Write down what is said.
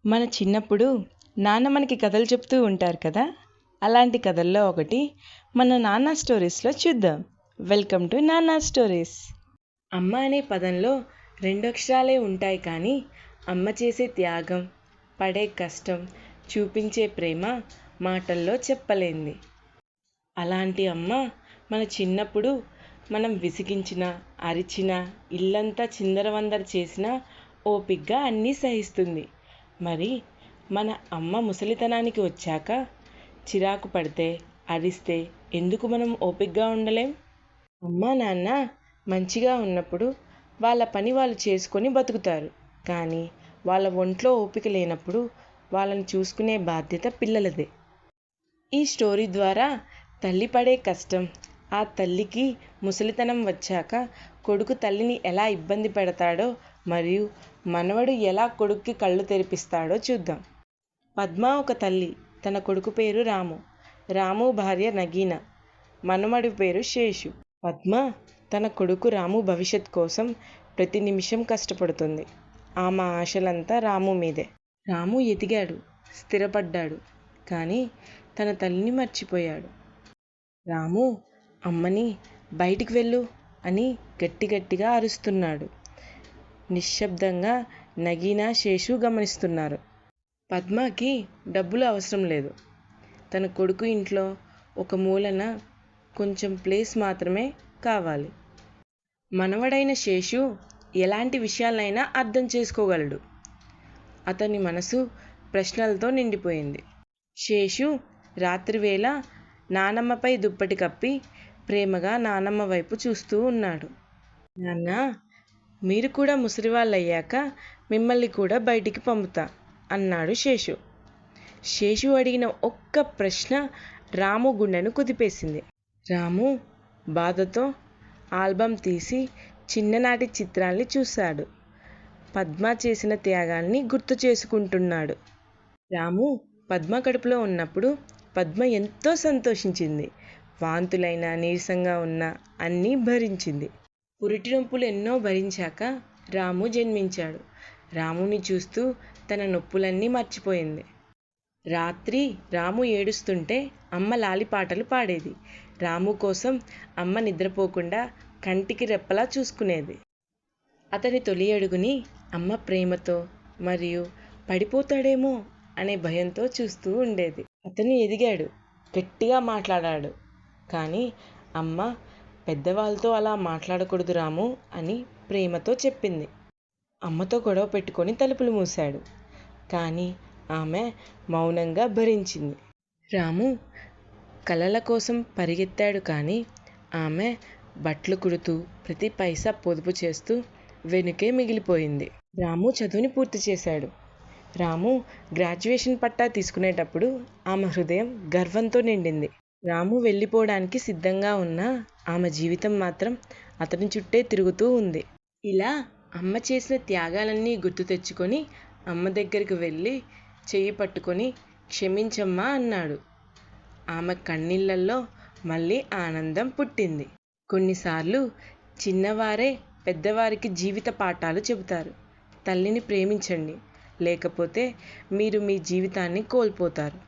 మన చిన్నప్పుడు నాన్న మనకి కథలు చెప్తూ ఉంటారు కదా. అలాంటి కథల్లో ఒకటి మన నాన్న స్టోరీస్లో చూద్దాం. వెల్కమ్ టు నాన్న స్టోరీస్. అమ్మ అనే పదంలో రెండు అక్షరాలే ఉంటాయి, కానీ అమ్మ చేసే త్యాగం, పడే కష్టం, చూపించే ప్రేమ మాటల్లో చెప్పలేంది. అలాంటి అమ్మ మన చిన్నప్పుడు మనం విసిగించిన, అరిచిన, ఇల్లంతా చిందరవందర చేసినా ఓపిగ్గా అన్నీ సహిస్తుంది. మరి మన అమ్మ ముసలితనానికి వచ్చాక చిరాకు పడితే, అరిస్తే ఎందుకు మనం ఓపికగా ఉండలేం? అమ్మ నాన్న మంచిగా ఉన్నప్పుడు వాళ్ళ పని వాళ్ళు చేసుకొని బతుకుతారు, కానీ వాళ్ళ ఒంట్లో ఓపిక లేనప్పుడు వాళ్ళని చూసుకునే బాధ్యత పిల్లలదే. ఈ స్టోరీ ద్వారా తల్లి పడే కష్టం, ఆ తల్లికి ముసలితనం వచ్చాక కొడుకు తల్లిని ఎలా ఇబ్బంది పెడతాడో, మరియు మనవడు ఎలా కొడుక్కి కళ్ళు తెరిపిస్తాడో చూద్దాం. పద్మ ఒక తల్లి. తన కొడుకు పేరు రాము. రాము భార్య నగీన. మనవడి పేరు శేషు. పద్మ తన కొడుకు రాము భవిష్యత్ కోసం ప్రతి నిమిషం కష్టపడుతుంది. ఆమె ఆశలంతా రాము మీదే. రాము ఎదిగాడు, స్థిరపడ్డాడు, కానీ తన తల్లిని మర్చిపోయాడు. రాము అమ్మని బయటికి వెళ్ళు అని గట్టిగా అరుస్తున్నాడు. నిశ్శబ్దంగా నగీనా, శేషు గమనిస్తున్నారు. పద్మకి డబ్బులు అవసరం లేదు. తన కొడుకు ఇంట్లో ఒక మూలన కొంచెం ప్లేస్ మాత్రమే కావాలి. మనవడైన శేషు ఎలాంటి విషయాలైనా అర్థం చేసుకోగలడు. అతని మనసు ప్రశ్నలతో నిండిపోయింది. శేషు రాత్రివేళ నానమ్మపై దుప్పటి కప్పి ప్రేమగా నానమ్మ వైపు చూస్తూ ఉన్నాడు. నాన్న, మీరు కూడా ముసలివాళ్ళయ్యాక మిమ్మల్ని కూడా బయటికి పంపుతా అన్నాడు శేషు. శేషు అడిగిన ఒక్క ప్రశ్న రాము గుండెను కుదిపేసింది. రాము బాధతో ఆల్బం తీసి చిన్ననాటి చిత్రాల్ని చూశాడు. పద్మ చేసిన త్యాగాల్ని గుర్తు చేసుకుంటున్నాడు. రాము పద్మ కడుపులో ఉన్నప్పుడు పద్మ ఎంతో సంతోషించింది. వాంతులైనా, నీరసంగా ఉన్నా అన్నీ భరించింది. పురిటి నొప్పులు ఎన్నో భరించాక రాము జన్మించాడు. రాముని చూస్తూ తన నొప్పులన్నీ మర్చిపోయింది. రాత్రి రాము ఏడుస్తుంటే అమ్మ లాలిపాటలు పాడేది. రాము కోసం అమ్మ నిద్రపోకుండా కంటికి రెప్పలా చూసుకునేది. అతని తొలి అడుగుని అమ్మ ప్రేమతో మరియు పడిపోతాడేమో అనే భయంతో చూస్తూ ఉండేది. అతను ఎదిగాడు, గట్టిగా మాట్లాడాడు, కానీ అమ్మ పెద్దవాళ్ళతో అలా మాట్లాడకూడదు రాము అని ప్రేమతో చెప్పింది. అమ్మతో గొడవ పెట్టుకొని తలుపులు మూశాడు, కానీ ఆమె మౌనంగా భరించింది. రాము కలల కోసం పరిగెత్తాడు, కానీ ఆమె బట్టలు కుడుతూ ప్రతి పైసా పొదుపు చేస్తూ వెనుకే మిగిలిపోయింది. రాము చదువుని పూర్తి చేశాడు. రాము గ్రాడ్యుయేషన్ పట్టా తీసుకునేటప్పుడు ఆమె హృదయం గర్వంతో నిండింది. రాము వెళ్ళిపోవడానికి సిద్ధంగా ఉన్న ఆమె జీవితం మాత్రం అతని చుట్టే తిరుగుతూ ఉంది. ఇలా అమ్మ చేసిన త్యాగాలన్నీ గుర్తు తెచ్చుకొని అమ్మ దగ్గరికి వెళ్ళి చెయ్యి పట్టుకొని క్షమించమ్మా అన్నాడు. ఆమె కన్నీళ్లలో మళ్ళీ ఆనందం పుట్టింది. కొన్నిసార్లు చిన్నవారే పెద్దవారికి జీవిత పాఠాలు చెబుతారు. తల్లిని ప్రేమించండి, లేకపోతే మీరు మీ జీవితాన్ని కోల్పోతారు.